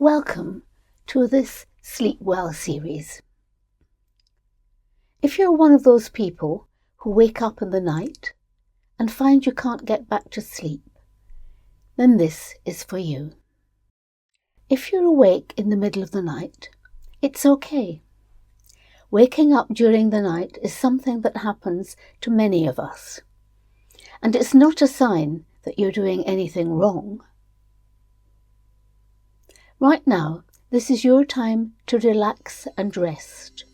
Welcome to this Sleep Well series. If you're one of those people who wake up in the night and find you can't get back to sleep, then this is for you. If you're awake in the middle of the night, it's okay. Waking up during the night is something that happens to many of us, and it's not a sign that you're doing anything wrong. Right now, this is your time to relax and rest,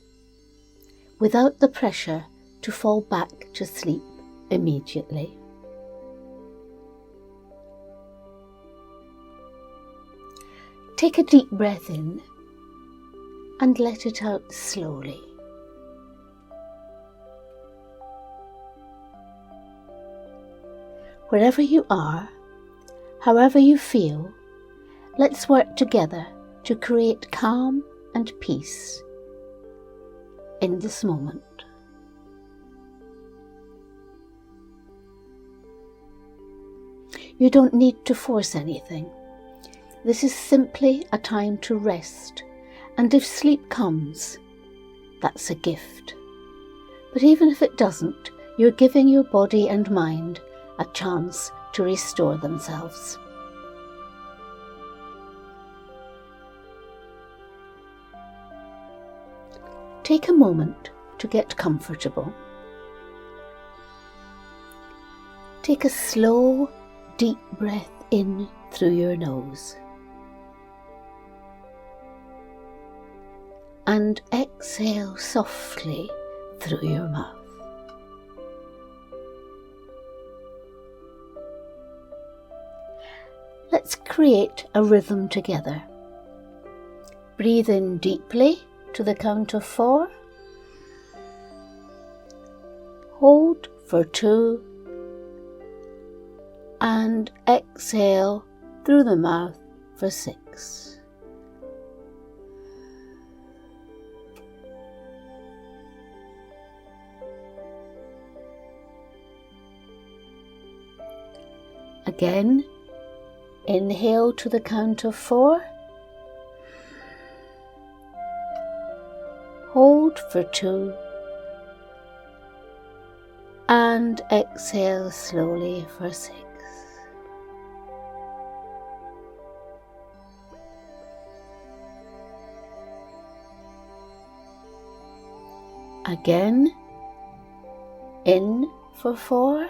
without the pressure to fall back to sleep immediately. Take a deep breath in and let it out slowly. Wherever you are, however you feel, let's work together to create calm and peace in this moment. You don't need to force anything. This is simply a time to rest, and if sleep comes, that's a gift. But even if it doesn't, you're giving your body and mind a chance to restore themselves. Take a moment to get comfortable. Take a slow, deep breath in through your nose and exhale softly through your mouth. Let's create a rhythm together. Breathe in deeply to the count of 4. Hold for 2 and exhale through the mouth for 6. Again, inhale to the count of 4. Hold for 2 and exhale slowly for 6. Again, in for 4.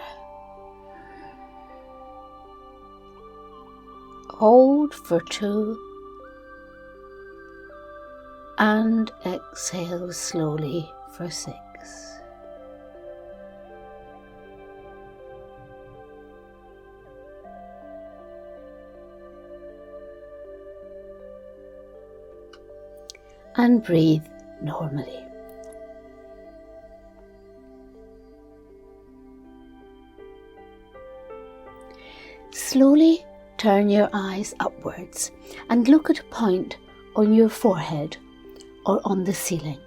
Hold for 2 and exhale slowly for 6. And breathe normally. Slowly turn your eyes upwards and look at a point on your forehead or on the ceiling.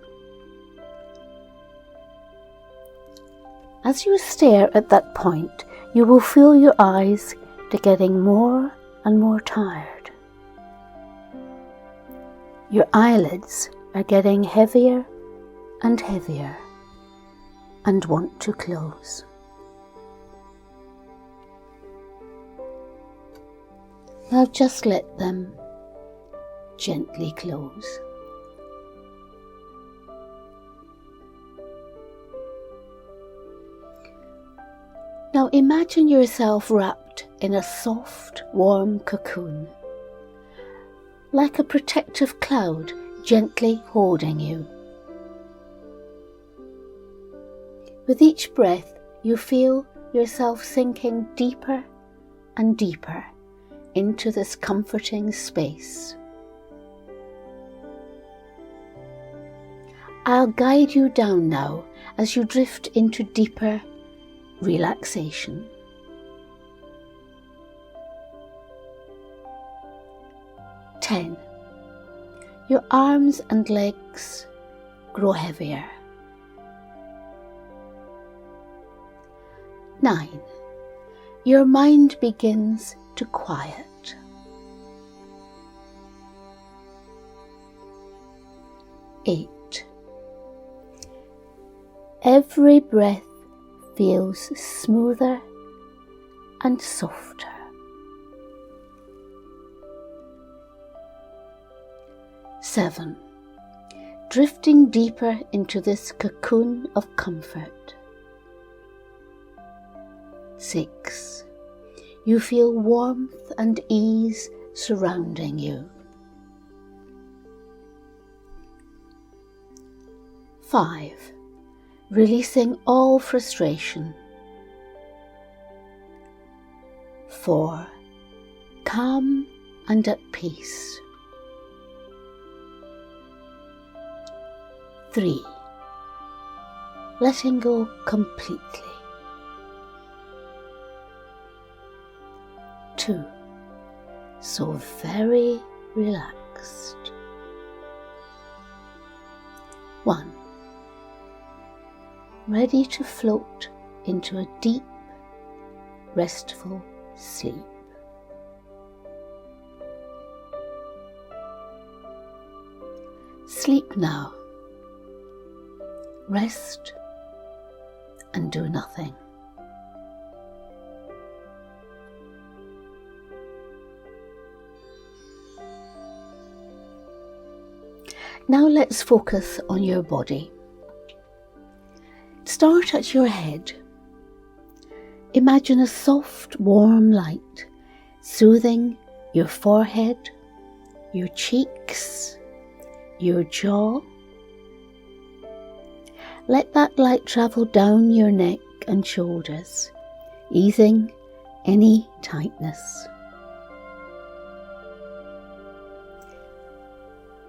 As you stare at that point, you will feel your eyes getting more and more tired. Your eyelids are getting heavier and heavier and want to close. Now just let them gently close. Now imagine yourself wrapped in a soft, warm cocoon, like a protective cloud gently holding you. With each breath, you feel yourself sinking deeper and deeper into this comforting space. I'll guide you down now as you drift into deeper relaxation. 10. Your arms and legs grow heavier. 9. Your mind begins to quiet. 8. Every breath feels smoother and softer. 7. Drifting deeper into this cocoon of comfort. 6. You feel warmth and ease surrounding you. 5. Releasing all frustration. 4. Calm and at peace. 3. Letting go completely. 2. So very relaxed. 1. Ready to float into a deep, restful sleep. Sleep now. Rest and do nothing. Now let's focus on your body. Start at your head. Imagine a soft, warm light soothing your forehead, your cheeks, your jaw. Let that light travel down your neck and shoulders, easing any tightness.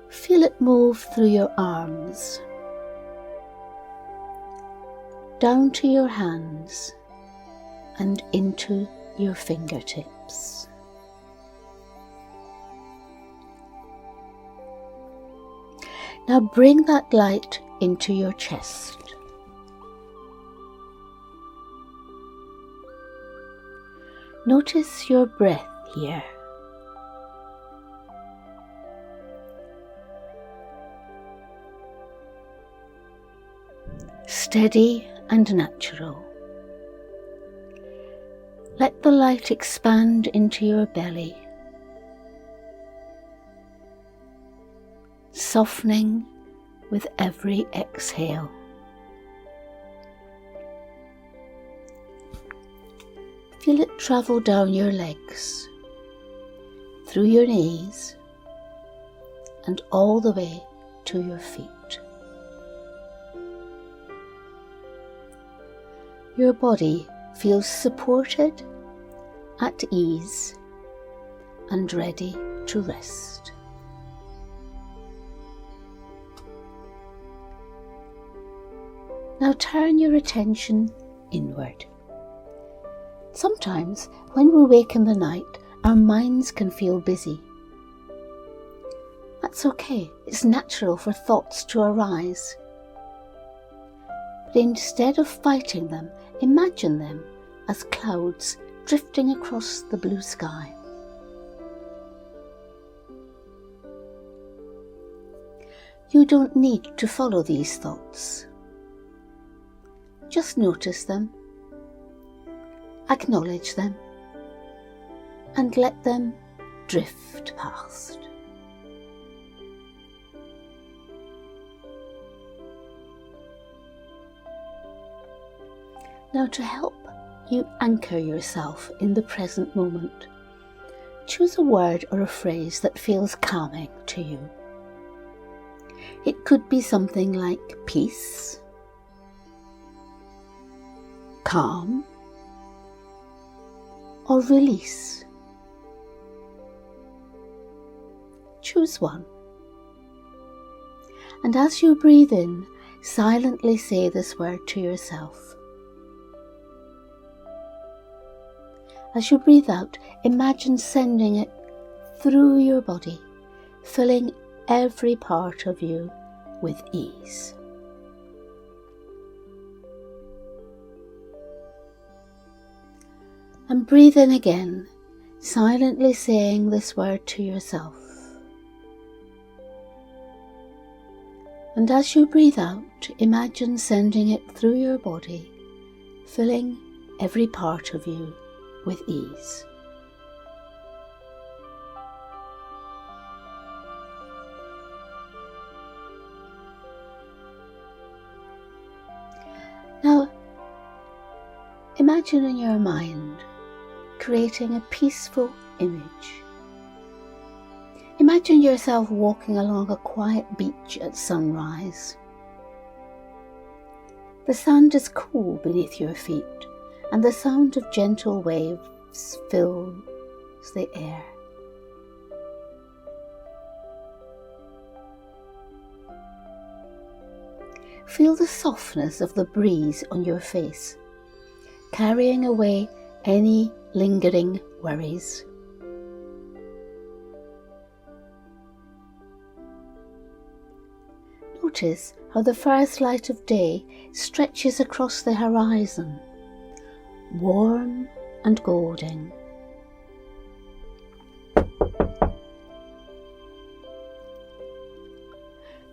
Feel it move through your arms, down to your hands and into your fingertips. Now bring that light into your chest. Notice your breath here. Steady and natural. Let the light expand into your belly, softening with every exhale. Feel it travel down your legs, through your knees, and all the way to your feet. Your body feels supported, at ease, and ready to rest. Now turn your attention inward. Sometimes, when we wake in the night, our minds can feel busy. That's okay, it's natural for thoughts to arise. But instead of fighting them, imagine them as clouds drifting across the blue sky. You don't need to follow these thoughts. Just notice them, acknowledge them, and let them drift past. Now, to help you anchor yourself in the present moment, choose a word or a phrase that feels calming to you. It could be something like peace, calm, or release. Choose one. And as you breathe in, silently say this word to yourself. As you breathe out, imagine sending it through your body, filling every part of you with ease. And breathe in again, silently saying this word to yourself. And as you breathe out, imagine sending it through your body, filling every part of you with ease. Now, imagine in your mind creating a peaceful image. Imagine yourself walking along a quiet beach at sunrise. The sand is cool beneath your feet, and the sound of gentle waves fills the air. Feel the softness of the breeze on your face, carrying away any lingering worries. Notice how the first light of day stretches across the horizon, warm and golden.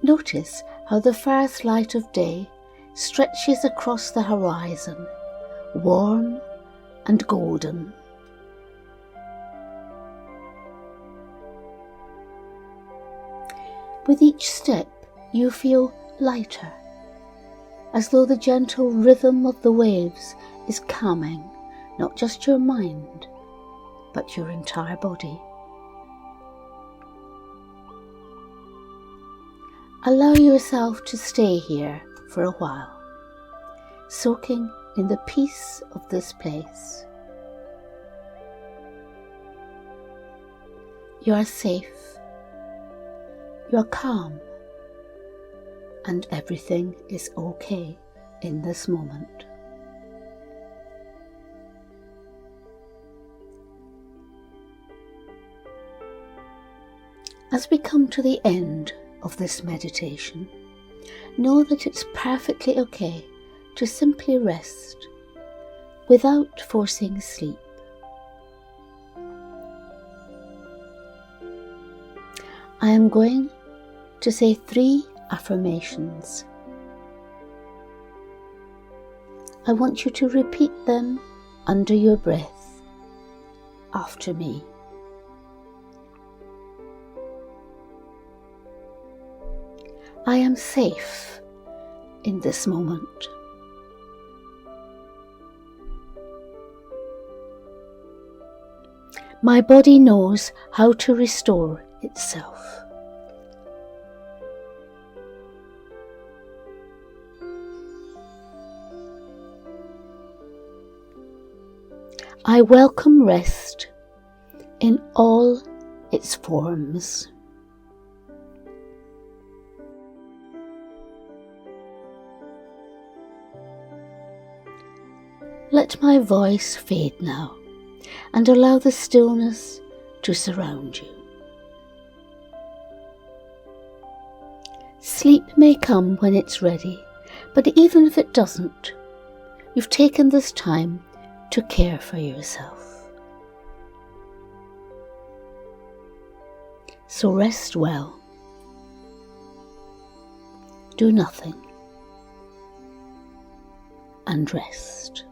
Notice how the first light of day stretches across the horizon, warm and golden. With each step, you feel lighter, as though the gentle rhythm of the waves is calming not just your mind, but your entire body. Allow yourself to stay here for a while, soaking in the peace of this place. You are safe, you are calm, and everything is okay in this moment. As we come to the end of this meditation, know that it's perfectly okay to simply rest without forcing sleep. I am going to say 3 affirmations. I want you to repeat them under your breath after me. I am safe in this moment. My body knows how to restore itself. I welcome rest in all its forms. Let my voice fade now and allow the stillness to surround you. Sleep may come when it's ready, but even if it doesn't, you've taken this time to care for yourself. So rest well. Do nothing and rest.